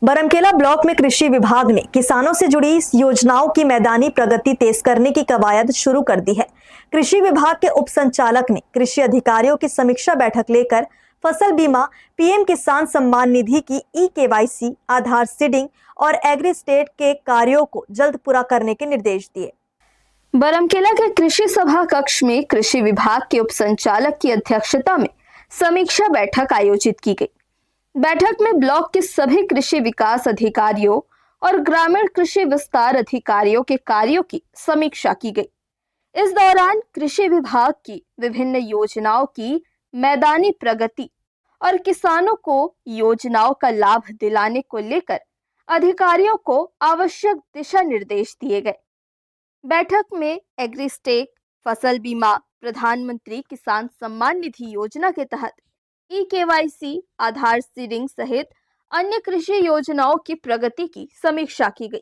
Baramkela block में कृषि विभाग ने किसानों से जुड़ी योजनाओं की मैदानी प्रगति तेज करने की कवायद शुरू कर दी है। कृषि विभाग के उप संचालक ने कृषि अधिकारियों की समीक्षा बैठक लेकर फसल बीमा, पीएम किसान सम्मान निधि की ई-केवाईसी, आधार सीडिंग और एग्री स्टेट के कार्यों को जल्द पूरा करने के निर्देश दिए। बरमकेला के कृषि सभा कक्ष में कृषि विभाग के उप संचालक की अध्यक्षता में समीक्षा बैठक आयोजित की गई। बैठक में ब्लॉक के सभी कृषि विकास अधिकारियों और ग्रामीण कृषि विस्तार अधिकारियों के कार्यों की समीक्षा की गई। इस दौरान कृषि विभाग की विभिन्न योजनाओं की मैदानी प्रगति और किसानों को योजनाओं का लाभ दिलाने को लेकर अधिकारियों को आवश्यक दिशा निर्देश दिए गए। बैठक में एग्रीस्टेक, फसल बीमा, प्रधानमंत्री किसान सम्मान निधि योजना के तहत ई-केवाईसी, आधार सीडिंग सहित अन्य कृषि योजनाओं की प्रगति की समीक्षा की गई।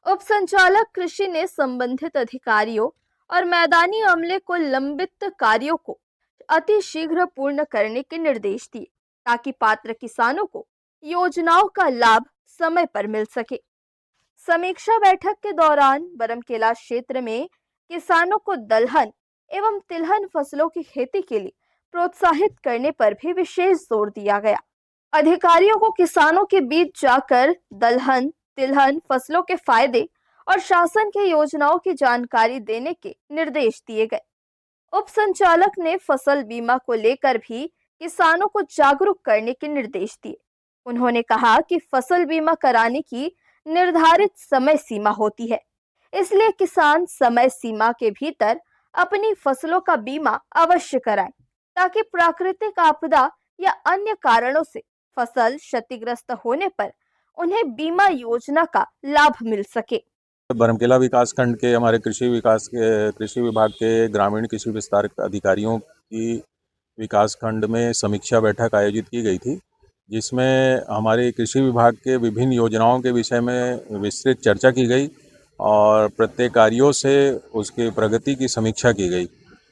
उप संचालक कृषि ने संबंधित अधिकारियों और मैदानी अमले को लंबित कार्यों को अति शीघ्र पूर्ण करने के निर्देश दिए ताकि पात्र किसानों को योजनाओं का लाभ समय पर मिल सके। समीक्षा बैठक के दौरान बरमकेला क्षेत्र में किसानों को दलहन एवं तिलहन फसलों की खेती के लिए प्रोत्साहित करने पर भी विशेष जोर दिया गया। अधिकारियों को किसानों के बीच जाकर दलहन, तिलहन फसलों के फायदे और शासन के योजनाओं की जानकारी देने के निर्देश दिए गए। उप संचालक ने फसल बीमा को लेकर भी किसानों को जागरूक करने के निर्देश दिए। उन्होंने कहा कि फसल बीमा कराने की निर्धारित समय सीमा होती है, इसलिए किसान समय सीमा के भीतर अपनी फसलों का बीमा अवश्य कराएं ताकि प्राकृतिक आपदा या अन्य कारणों से फसल क्षतिग्रस्त होने पर उन्हें बीमा योजना का लाभ मिल सके। बरमकेला विकास खंड के हमारे कृषि विभाग के ग्रामीण कृषि विस्तार अधिकारियों की विकास खंड में समीक्षा बैठक आयोजित की गई थी, जिसमें हमारे कृषि विभाग के विभिन्न योजनाओं के विषय में विस्तृत चर्चा की गई और प्रत्येक कार्यों से उसकी प्रगति की समीक्षा की गई।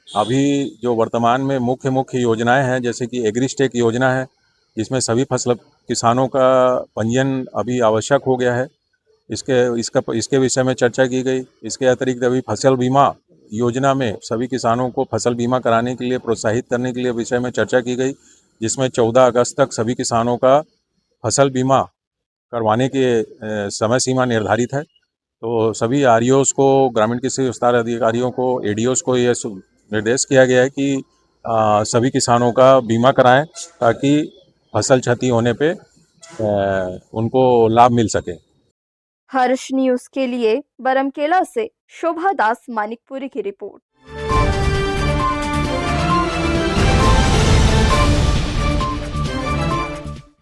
अभी जो वर्तमान में मुख्य योजनाएं हैं, जैसे कि एग्रीस्टेक योजना है, जिसमें सभी फसल किसानों का पंजीयन अभी आवश्यक हो गया है, इसके विषय में चर्चा की गई। इसके अतिरिक्त अभी फसल बीमा योजना में सभी किसानों को फसल बीमा कराने के लिए प्रोत्साहित करने के लिए विषय में चर्चा की गई, जिसमें 14 अगस्त तक सभी किसानों का फसल बीमा करवाने के समय सीमा निर्धारित है। तो सभी आरईओस को, ग्रामीण कृषि विस्तार अधिकारियों को, एडीओस को यह निर्देश किया गया है कि सभी किसानों का बीमा कराएं ताकि फसल क्षति होने पे उनको लाभ मिल सके। हर्ष न्यूज के लिए बरमकेला से शोभा दास मानिकपुरी की रिपोर्ट।